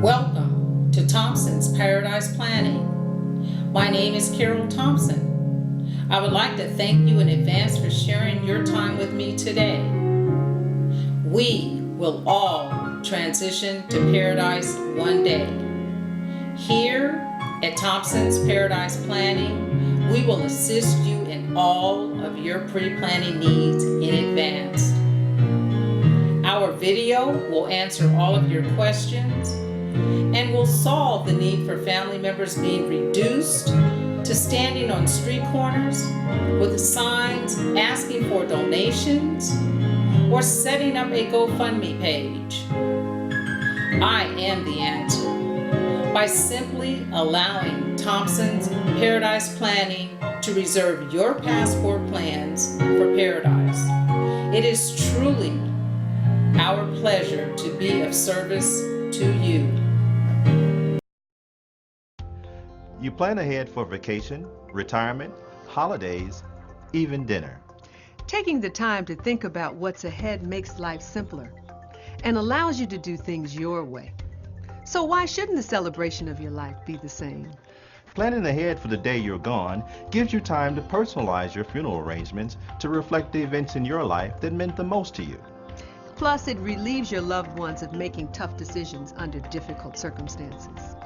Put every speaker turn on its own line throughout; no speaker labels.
Welcome to Thompson's Paradise Planning. My name is Carol Thompson. I would like to thank you in advance for sharing your time with me today. We will all transition to paradise one day. Here at Thompson's Paradise Planning, we will assist you in all of your pre-planning needs in advance. Our video will answer all of your questions and will solve the need for family members being reduced to standing on street corners with signs asking for donations or setting up a GoFundMe page. I am the answer by simply allowing Thompson's Paradise Planning to reserve your passport plans for paradise. It is truly our pleasure to be of service to you.
You plan ahead for vacation, retirement, holidays, even dinner.
Taking the time to think about what's ahead makes life simpler and allows you to do things your way. So why shouldn't the celebration of your life be the same?
Planning ahead for the day you're gone gives you time to personalize your funeral arrangements to reflect the events in your life that meant the most to you.
Plus, it relieves your loved ones of making tough decisions under difficult circumstances.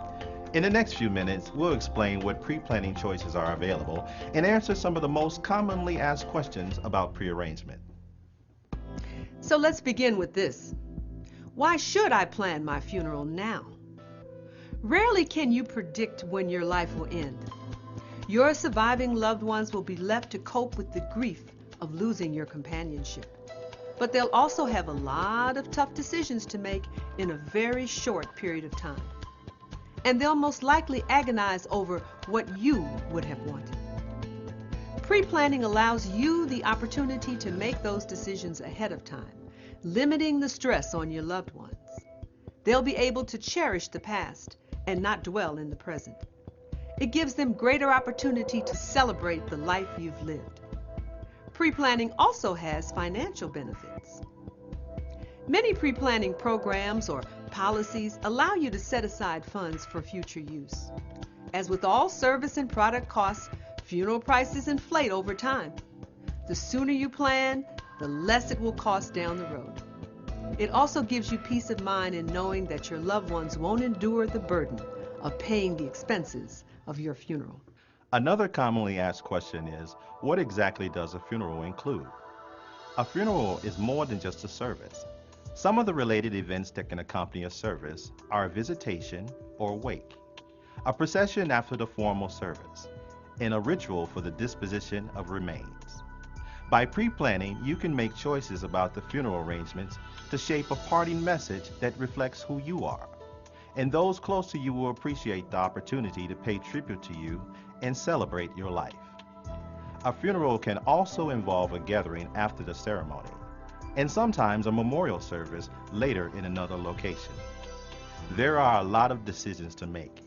In the next few minutes, we'll explain what pre-planning choices are available and answer some of the most commonly asked questions about pre-arrangement.
So let's begin with this. Why should I plan my funeral now? Rarely can you predict when your life will end. Your surviving loved ones will be left to cope with the grief of losing your companionship. But they'll also have a lot of tough decisions to make in a very short period of time. And they'll most likely agonize over what you would have wanted. Pre-planning allows you the opportunity to make those decisions ahead of time, limiting the stress on your loved ones. They'll be able to cherish the past and not dwell in the present. It gives them greater opportunity to celebrate the life you've lived. Pre-planning also has financial benefits. Many pre-planning programs or policies allow you to set aside funds for future use. As with all service and product costs, funeral prices inflate over time. The sooner you plan, the less it will cost down the road. It also gives you peace of mind in knowing that your loved ones won't endure the burden of paying the expenses of your funeral.
Another commonly asked question is, what exactly does a funeral include? A funeral is more than just a service. Some of the related events that can accompany a service are a visitation or wake, a procession after the formal service, and a ritual for the disposition of remains. By pre-planning, you can make choices about the funeral arrangements to shape a parting message that reflects who you are. And those close to you will appreciate the opportunity to pay tribute to you and celebrate your life. A funeral can also involve a gathering after the ceremony, and sometimes a memorial service later in another location. There are a lot of decisions to make.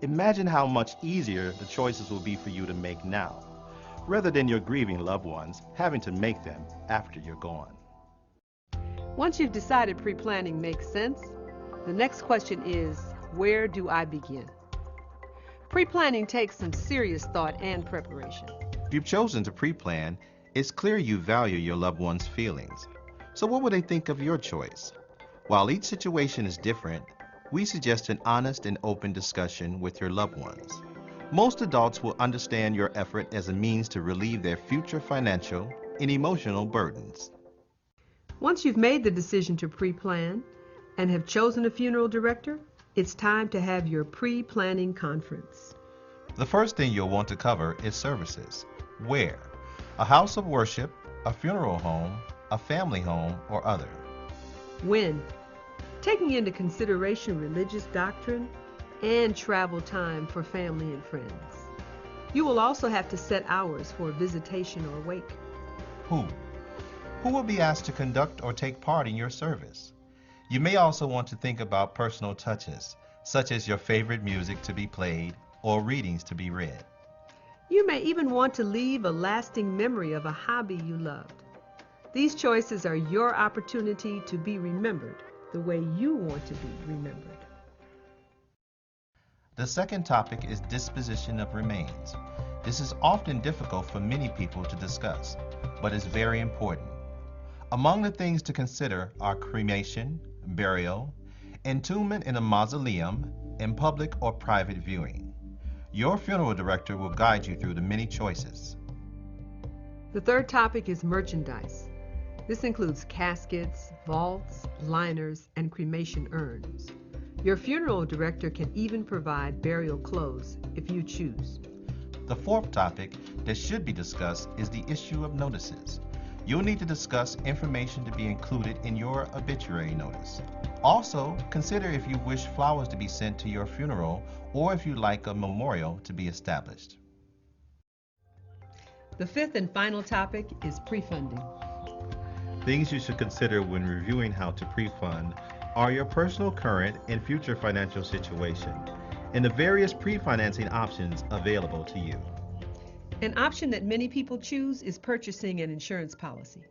Imagine how much easier the choices will be for you to make now, rather than your grieving loved ones having to make them after you're gone.
Once you've decided pre-planning makes sense, the next question is, where do I begin? Pre-planning takes some serious thought and preparation.
If you've chosen to pre-plan, it's clear you value your loved one's feelings. So what would they think of your choice? While each situation is different, we suggest an honest and open discussion with your loved ones. Most adults will understand your effort as a means to relieve their future financial and emotional burdens.
Once you've made the decision to pre-plan and have chosen a funeral director, it's time to have your pre-planning conference.
The first thing you'll want to cover is services. Where? A house of worship, a funeral home, a family home, or other.
When? Taking into consideration religious doctrine and travel time for family and friends. You will also have to set hours for a visitation or wake.
Who? Who will be asked to conduct or take part in your service? You may also want to think about personal touches, such as your favorite music to be played or readings to be read.
You may even want to leave a lasting memory of a hobby you loved. These choices are your opportunity to be remembered the way you want to be remembered.
The second topic is disposition of remains. This is often difficult for many people to discuss, but is very important. Among the things to consider are cremation, burial, entombment in a mausoleum, and public or private viewing. Your funeral director will guide you through the many choices.
The third topic is merchandise. This includes caskets, vaults, liners, and cremation urns. Your funeral director can even provide burial clothes if you choose.
The fourth topic that should be discussed is the issue of notices. You'll need to discuss information to be included in your obituary notice. Also, consider if you wish flowers to be sent to your funeral or if you'd like a memorial to be established.
The fifth and final topic is pre-funding.
Things you should consider when reviewing how to pre-fund are your personal current and future financial situation and the various pre-financing options available to you.
An option that many people choose is purchasing an insurance policy.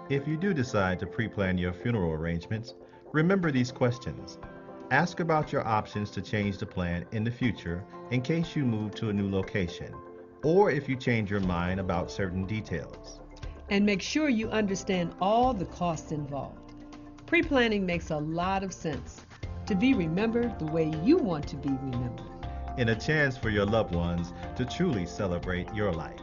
If you do decide to pre-plan your funeral arrangements, remember these questions. Ask about your options to change the plan in the future in case you move to a new location, or if you change your mind about certain details.
And make sure you understand all the costs involved. Pre-planning makes a lot of sense to be remembered the way you want to be remembered.
And a chance for your loved ones to truly celebrate your life.